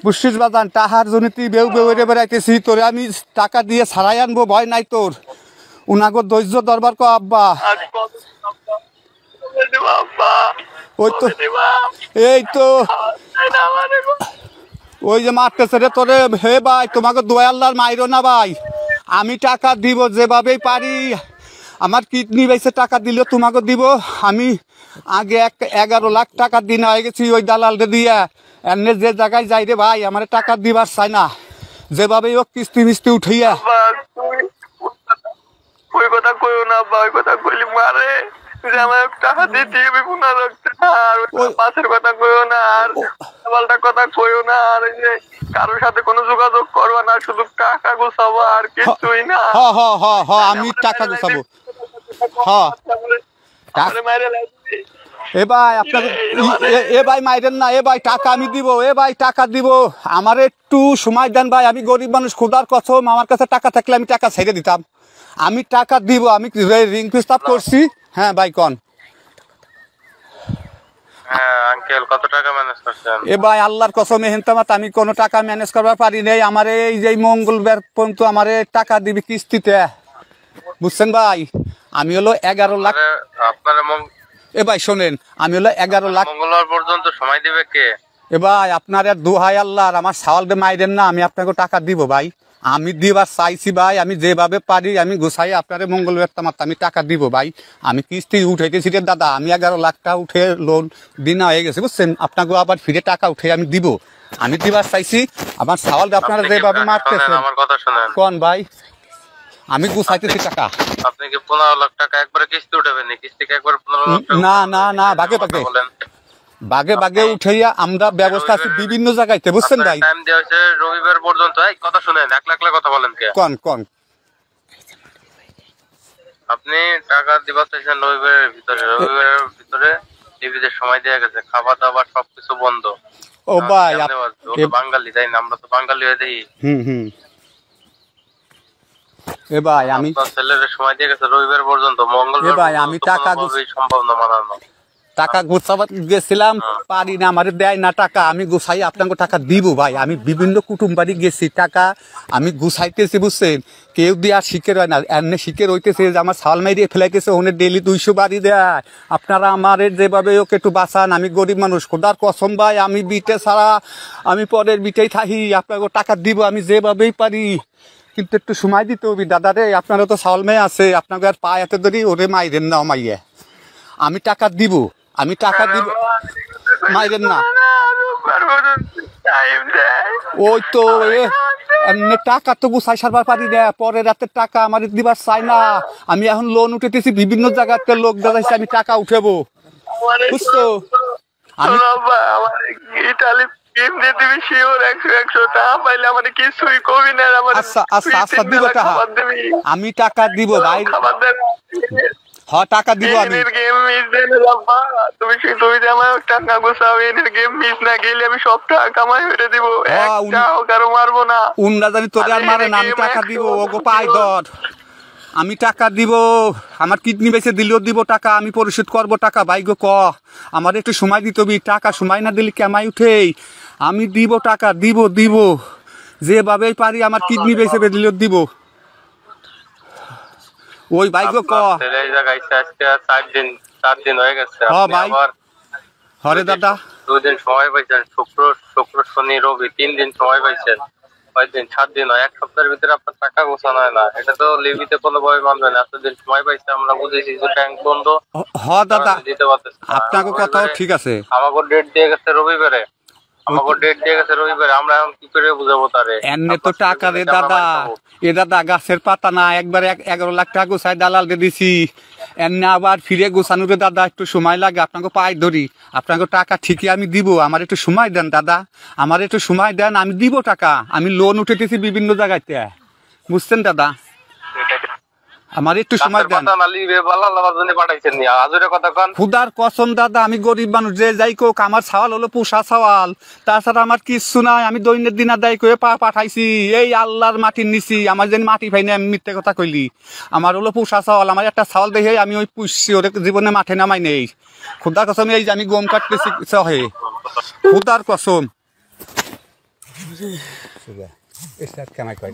বুঝছিস বাজান টাহার জন্য তুই বেউ বেউরে বেড়াইতেছি তোরে আমি টাকা দিয়ে ছাড়াই আনবো ভয় নাই তোর উনাগো ধৈর্য দরবার কো আব্বা ওই তো এই তো ওই যে মারতেছে রে তোরে হে ভাই তোমাকে দোয়া আল্লাহর মাইরো না ভাই আমি টাকা দিব যেভাবেই পারি আমার কিডনি বেঁচে টাকা দিলেও তোমাকে দিব আমি আগে 11 লাখ টাকা দিন হয়ে গেছি ওই দালালকে দিয়া এমনি যে জায়গায় যাই রে ভাই আমার টাকা দিবার চাই না যেভাবেই ও কিস্তি মিস্তি উঠাইয়া ওই কথা কইও না ওই কথা কইলি মারে যে আমার টাকা দিতে হবে আর পাশের কথা কইও না আর পাল্টা কথা কইও না আর যে কারোর সাথে কোনো যোগাযোগ করবা না শুধু টাকা গোছাবো আর কিছুই না আমি টাকা গোছাবো এ ভাই আপনাকে এ ভাই মাইরেন না এ ভাই টাকা আমি দিব এ ভাই টাকা দিব আমার একটু সময় দেন ভাই আমি গরিব মানুষ খোদার কসম আমার কাছে টাকা থাকলে আমি টাকা ছেড়ে দিতাম আমি টাকা দিব আমি রিং প্রস্তাব করছি হ্যাঁ ভাই কোন আঙ্কেল কত টাকা ম্যানেজ করছেন এ ভাই আল্লাহর কসম হেনতামাত আমি কোনো টাকা ম্যানেজ করবার পারি নাই আমার এই যে মঙ্গলবার পর্যন্ত আমার টাকা দিবি কিস্তিতে বুঝছেন ভাই আমি হলো 11 লাখ আপনার এ ভাই শোনেন আমি হলো 11 লাখ মঙ্গলবার পর্যন্ত সময় দিবে কে এ ভাই আপনার দোহাই আল্লাহর আমার সাওয়ালকে মাইরেন না আমি আপনাকে টাকা দিব ভাই আমি দিবার চাইছি ভাই আমি যেভাবে পারি আমি গোছাই আপনারে মঙ্গলবার তামাত আমি টাকা দিব ভাই আমি কিস্তি উঠাইতেছি রে দাদা আমি 11 লাখ টাকা উঠে লোন দিনা হয়ে গেছে বুঝছেন আপনাকে আবার ফিরে টাকা উঠে আমি দিব আমি দিবার চাইছি আমার সাওয়ালকে আপনারা যেভাবে মারতেছেন আমার কথা শুনেন কোন ভাই আমি গোছাইতেছি টাকা আপনি কি 15 লাখ টাকা একবারে কিস্তি উঠাবেন না কিস্তি কি একবার 15 লাখ টাকা না ভাগে ভাগে ভাগে উঠাইয়া আমরা ব্যবস্থা আছে বিভিন্ন জায়গাতে বুঝছেন ভাই টাইম দেওয়া হয়েছে রবিবার পর্যন্ত এই কথা শুনেন 1 লাখ কথা বলেন কে কোন আপনি টাকা দিবা চাইছেন রবিবারের ভিতরে টিভিতে সময় দেয়া গেছে খাওয়া দাওয়া সবকিছু বন্ধ ও ভাই বাঙালি তাই না আমরা তো বাঙালি হয়ে দেই এ ভাই আমি ছেলের সময় দিয়ে গেছে রবিবার পর্যন্ত মঙ্গলবার ভাই আমি টাকা সম্ভব না মানানো টাকা গোছাবার গেছিলাম পারি না আমার দেয় না টাকা আমি গোছাই আপনাকে টাকা দিব ভাই আমি বিভিন্ন কুটুম বাড়ি গেছি টাকা আমি গুছাইতেছি বুঝছেন কেউ দিয়ে আর শিখের হয় না এমনি শিখের হইতেছে যে আমার সাল মাইরিয়ে ফেলাইতেছে ওনে ডেলি 200 বাড়ি দেয় আপনারা আমার যেভাবে ওকে একটু বাঁচান আমি গরিব মানুষ খোদার কসম ভাই আমি বিটে ছাড়া আমি পরের বিটেই থাকি আপনাকে টাকা দিব আমি যেভাবেই পারি কিন্তু একটু সময় দিতে হবে দাদা রে আপনারা তো চাউল মেয়ে আছে আপনাকে আর পায়ে হাতে ধরি ওরে মাইরেন না মাইয়ে আমি টাকা দিব মাইরেন না ওই তো এমনি টাকা তো গুছাই সারবার পারি না পরে রাতের টাকা আমার দিবার চাই না আমি এখন লোন উঠেতেছি বিভিন্ন জায়গাতে লোক দাঁড়াইছে আমি টাকা উঠেবো বুঝছো আমি আমি টাকা দিব ভাই টাকা দিব আমি তুমি যে আমার টাকা গোছাও এর গেম মিস না গেলে আমি সব টাকা কামাই করে দিব একটাও কারো মারবো না উনরা জানি তোরে আর মারে না আমি টাকা দিব ওগো পাই ধর আমি টাকা দিব আমার কিডনি বেঁচে দিলেও দিব টাকা আমি পরিশোধ করবো টাকা ভাই গো ক আমার একটু সময় দিতে হবে টাকা সময় না দিলে কেমাই উঠেই আমি দিব টাকা দিব যেভাবেই পারি আমার কিডনি বেঁচে দিলেও দিব ওই ভাই গো ক এই জায়গায় আজকে 4 দিন হয়ে গেছে আপনি আবার হরে দাদা 2 দিন সময় পাইছেন শুক্র শনি রবি 3 দিন সময় পাইছেন 5 দিন 7 দিন 1 সপ্তাহের ভিতরে আপনার টাকা গোছানো হয় না এটা তো লিমিটে কোনোভাবে মানবে না এতদিন সময় পাইছে আমরা বুঝেছি যে ব্যাংক বন্ধ দাদা আপনার কথাও ঠিক আছে আমাকে ডেট দিয়ে গেছে রবিবারে আমরা এখন কি করে বুঝাবো তারে এমনি তো টাকা রে দাদা এ দাদা গাছের পাতা না একবার 11 লাখ টাকা গোছাই দালালকে দিছি এমনি আবার ফিরে গোছানো রে দাদা একটু সময় লাগে আপনাকে পাই ধরি আপনাকে টাকা ঠিকই আমি দিব আমার একটু সময় দেন দাদা আমার একটু সময় দেন আমি দিব টাকা আমি লোন উঠেতেছি বিভিন্ন জায়গাতে বুঝছেন দাদা আমার একটু সময় দেন খুদার কসম দাদা আমি গরিব মানুষ যে যাই কোক আমার ছাওয়াল হলো পোষা ছাওয়াল তাছাড়া আমার কিচ্ছু নাই আমি দৈনের দিন আদায় করে পাঠাইছি এই আল্লাহর মাটির নিছি আমার যেন মাটি পাইনি আমি মিথ্যে কথা কইলি আমার হলো পোষা ছাওয়াল আমার একটা ছাওয়াল দেখে আমি ওই পুষছি ওরে জীবনে মাঠে নামাই নেই খুদার কসম এই যে আমি গম কাটতেছি খুদার কসম সুগা এসব কামাই করে